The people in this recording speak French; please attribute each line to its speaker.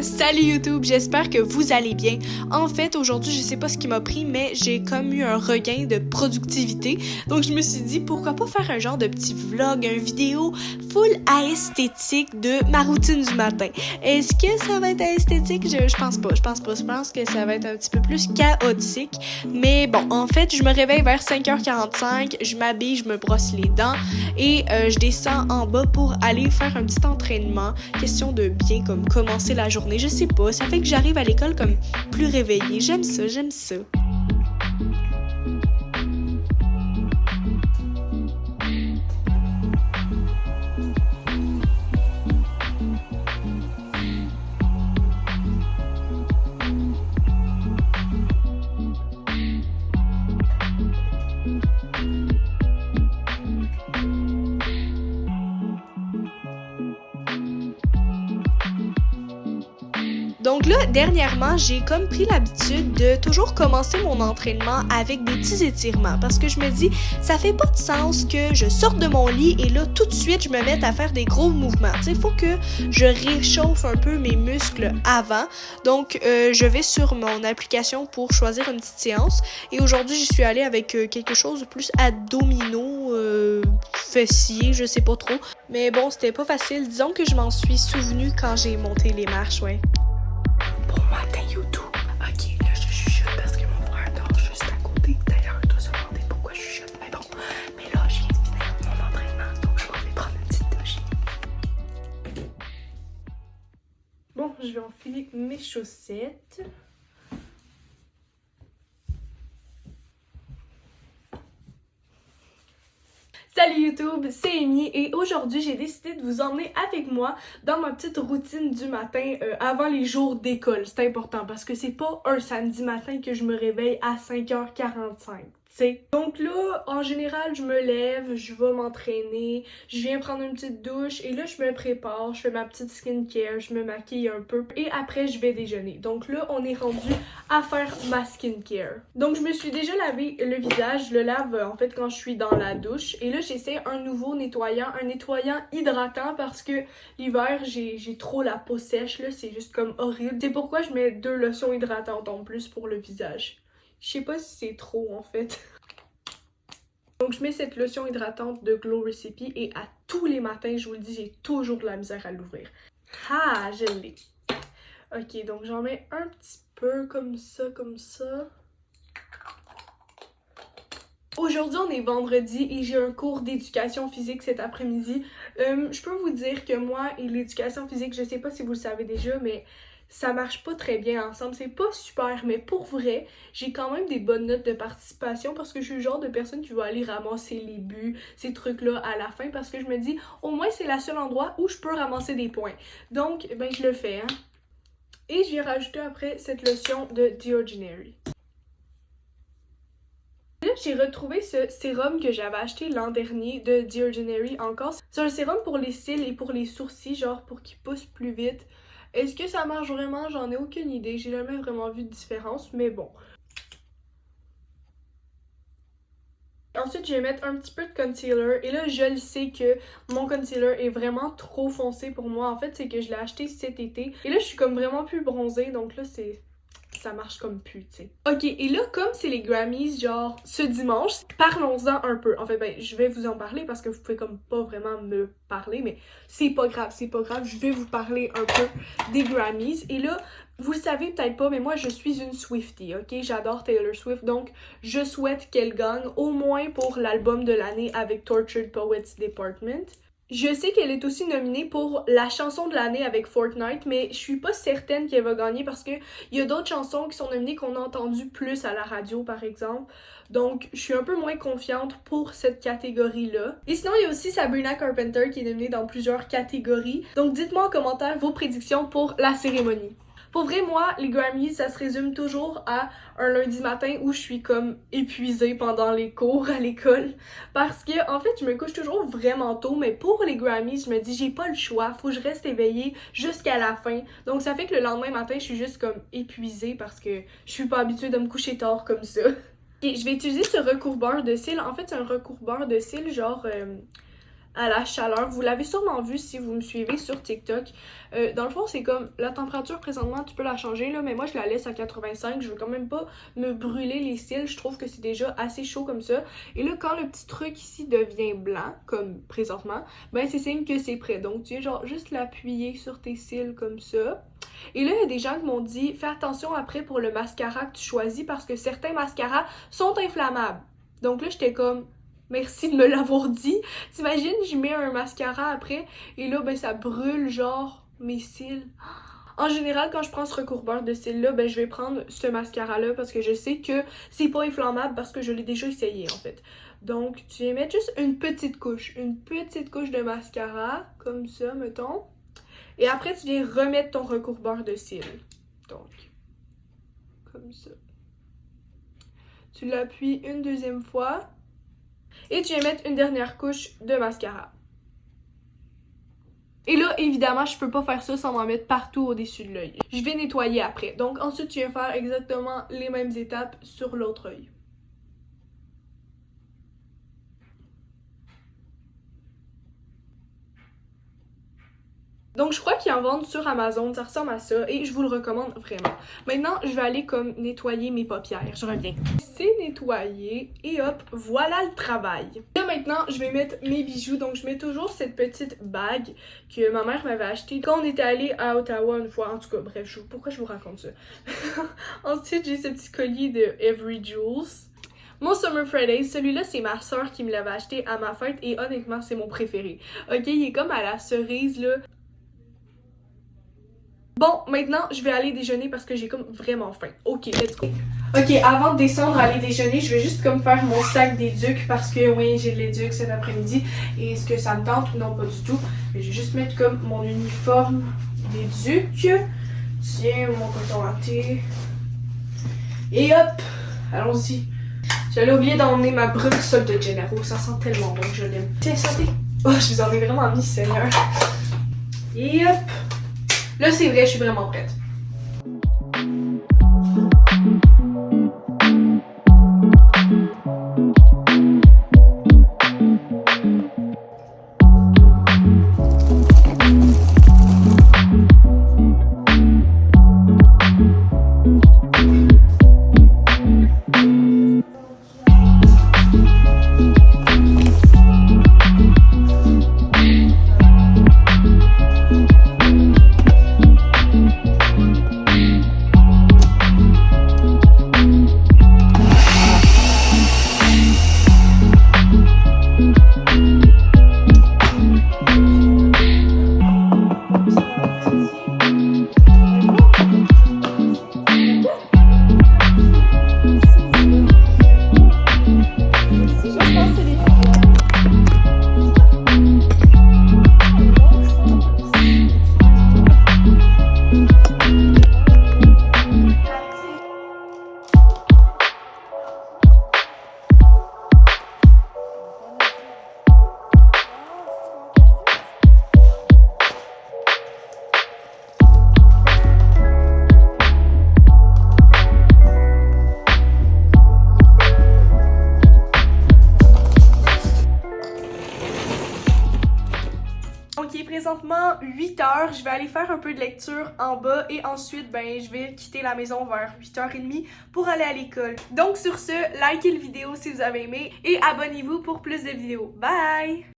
Speaker 1: Salut YouTube, j'espère que vous allez bien. En fait, aujourd'hui, je sais pas ce qui m'a pris, mais j'ai comme eu un regain de productivité. Donc, je me suis dit, pourquoi pas faire un genre de petit vlog, une vidéo full esthétique de ma routine du matin. Est-ce que ça va être esthétique? Je pense pas. Je pense que ça va être un petit peu plus chaotique. Mais bon, en fait, je me réveille vers 5h45, je m'habille, je me brosse les dents et je descends en bas pour aller faire un petit entraînement. Question de bien comme commencer la journée. Je sais pas, ça fait que j'arrive à l'école comme plus réveillée. J'aime ça. Donc là, dernièrement, j'ai comme pris l'habitude de toujours commencer mon entraînement avec des petits étirements parce que je me dis, ça fait pas de sens que je sorte de mon lit et là, tout de suite, je me mette à faire des gros mouvements. Tu sais, il faut que je réchauffe un peu mes muscles avant. Donc, je vais sur mon application pour choisir une petite séance et aujourd'hui, j'y suis allée avec quelque chose de plus abdominaux, fessiers, je sais pas trop. Mais bon, c'était pas facile. Disons que je m'en suis souvenu quand j'ai monté les marches, ouais.
Speaker 2: Bon matin YouTube. Ok, là je chuchote parce que mon frère dort juste à côté. D'ailleurs, il doit se demander pourquoi je chuchote. Mais bon, mais là je viens de finir mon entraînement, donc je vais aller prendre une petite douche.
Speaker 1: Bon, je vais enfiler mes chaussettes. Salut YouTube, c'est Amy et aujourd'hui j'ai décidé de vous emmener avec moi dans ma petite routine du matin avant les jours d'école. C'est important parce que c'est pas un samedi matin que je me réveille à 5h45. Donc là, en général, je me lève, je vais m'entraîner, je viens prendre une petite douche et là, je me prépare, je fais ma petite skincare, je me maquille un peu et après, je vais déjeuner. Donc là, on est rendu à faire ma skincare. Donc, je me suis déjà lavé le visage, je le lave en fait quand je suis dans la douche et là, j'essaie un nouveau nettoyant, un nettoyant hydratant parce que l'hiver, j'ai trop la peau sèche, là, c'est juste comme horrible. C'est pourquoi je mets 2 lotions hydratantes en plus pour le visage. Je sais pas si c'est trop en fait. Donc je mets cette lotion hydratante de Glow Recipe et à tous les matins, je vous le dis, j'ai toujours de la misère à l'ouvrir. Ah, je l'ai. Ok, donc j'en mets un petit peu comme ça. Aujourd'hui, on est vendredi et j'ai un cours d'éducation physique cet après-midi. Je peux vous dire que moi et l'éducation physique, je sais pas si vous le savez déjà, mais ça marche pas très bien ensemble, c'est pas super, mais pour vrai, j'ai quand même des bonnes notes de participation parce que je suis le genre de personne qui va aller ramasser les buts, ces trucs-là à la fin parce que je me dis, au moins c'est le seul endroit où je peux ramasser des points. Donc, ben je le fais, hein. Et je vais rajouter après cette lotion de The Ordinary. Là, j'ai retrouvé ce sérum que j'avais acheté l'an dernier de The Ordinary encore. C'est un sérum pour les cils et pour les sourcils, genre pour qu'ils poussent plus vite. Est-ce que ça marche vraiment? J'en ai aucune idée. J'ai jamais vraiment vu de différence, mais bon. Ensuite, je vais mettre un petit peu de concealer. Et là, je le sais que mon concealer est vraiment trop foncé pour moi. En fait, c'est que je l'ai acheté cet été. Et là, je suis comme vraiment plus bronzée. Donc là, ça marche comme plus, tu sais. Ok, et là, comme c'est les Grammys, genre, ce dimanche, parlons-en un peu. En fait, ben, je vais vous en parler parce que vous pouvez comme pas vraiment me parler, mais c'est pas grave. Je vais vous parler un peu des Grammys. Et là, vous le savez peut-être pas, mais moi, je suis une Swiftie, ok? J'adore Taylor Swift, donc je souhaite qu'elle gagne, au moins pour l'album de l'année avec Tortured Poets Department. Je sais qu'elle est aussi nominée pour la chanson de l'année avec Fortnite, mais je suis pas certaine qu'elle va gagner parce que il y a d'autres chansons qui sont nominées qu'on a entendues plus à la radio, par exemple. Donc, je suis un peu moins confiante pour cette catégorie-là. Et sinon, il y a aussi Sabrina Carpenter qui est nominée dans plusieurs catégories. Donc, dites-moi en commentaire vos prédictions pour la cérémonie. Pour vrai, moi, les Grammys, ça se résume toujours à un lundi matin où je suis comme épuisée pendant les cours à l'école. Parce que, en fait, je me couche toujours vraiment tôt, mais pour les Grammys, je me dis, j'ai pas le choix, faut que je reste éveillée jusqu'à la fin. Donc, ça fait que le lendemain matin, je suis juste comme épuisée parce que je suis pas habituée de me coucher tard comme ça. Et je vais utiliser ce recourbeur de cils. En fait, c'est un recourbeur de cils genre à la chaleur. Vous l'avez sûrement vu si vous me suivez sur TikTok. Dans le fond, c'est comme la température présentement, tu peux la changer là, mais moi je la laisse à 85. Je veux quand même pas me brûler les cils. Je trouve que c'est déjà assez chaud comme ça. Et là, quand le petit truc ici devient blanc, comme présentement, ben c'est signe que c'est prêt. Donc tu viens genre juste l'appuyer sur tes cils comme ça. Et là, il y a des gens qui m'ont dit, fais attention après pour le mascara que tu choisis parce que certains mascaras sont inflammables. Donc là, j'étais comme, merci de me l'avoir dit. T'imagines, je mets un mascara après et là, ben ça brûle genre mes cils. En général, quand je prends ce recouvreur de cils là, ben je vais prendre ce mascara là parce que je sais que c'est pas inflammable parce que je l'ai déjà essayé en fait. Donc, tu viens mettre juste une petite couche de mascara, comme ça, mettons. Et après, tu viens remettre ton recouvreur de cils. Donc, comme ça. Tu l'appuies une deuxième fois. Et tu viens mettre une dernière couche de mascara. Et là, évidemment, je peux pas faire ça sans m'en mettre partout au-dessus de l'œil. Je vais nettoyer après. Donc, ensuite, tu viens faire exactement les mêmes étapes sur l'autre œil. Donc, je crois qu'ils en vendent sur Amazon, ça ressemble à ça et je vous le recommande vraiment. Maintenant, je vais aller comme nettoyer mes paupières, je reviens. C'est nettoyé et hop, voilà le travail. Là, maintenant, je vais mettre mes bijoux. Donc, je mets toujours cette petite bague que ma mère m'avait achetée quand on était allé à Ottawa une fois. En tout cas, bref, pourquoi je vous raconte ça? Ensuite, j'ai ce petit collier de Every Jewels. Mon Summer Friday, celui-là, c'est ma soeur qui me l'avait acheté à ma fête et honnêtement, c'est mon préféré. Ok, il est comme à la cerise, là. Bon, maintenant, je vais aller déjeuner parce que j'ai comme vraiment faim. Ok, let's go. Ok, avant de descendre à aller déjeuner, je vais juste comme faire mon sac d'éduc parce que oui, j'ai de l'éduc cet après-midi. Et est-ce que ça me tente ou non, pas du tout. Mais je vais juste mettre comme mon uniforme d'éduc. Tiens, mon coton à thé. Et hop, allons-y. J'allais oublier d'emmener ma brune sol de Gennaro. Ça sent tellement bon que je l'aime. Tiens, santé. Oh, je vous en ai vraiment mis, Seigneur. Et hop. Là, c'est vrai, je suis vraiment prête. Présentement 8h, je vais aller faire un peu de lecture en bas et ensuite ben je vais quitter la maison vers 8h30 pour aller à l'école. Donc sur ce, likez la vidéo si vous avez aimé et abonnez-vous pour plus de vidéos. Bye!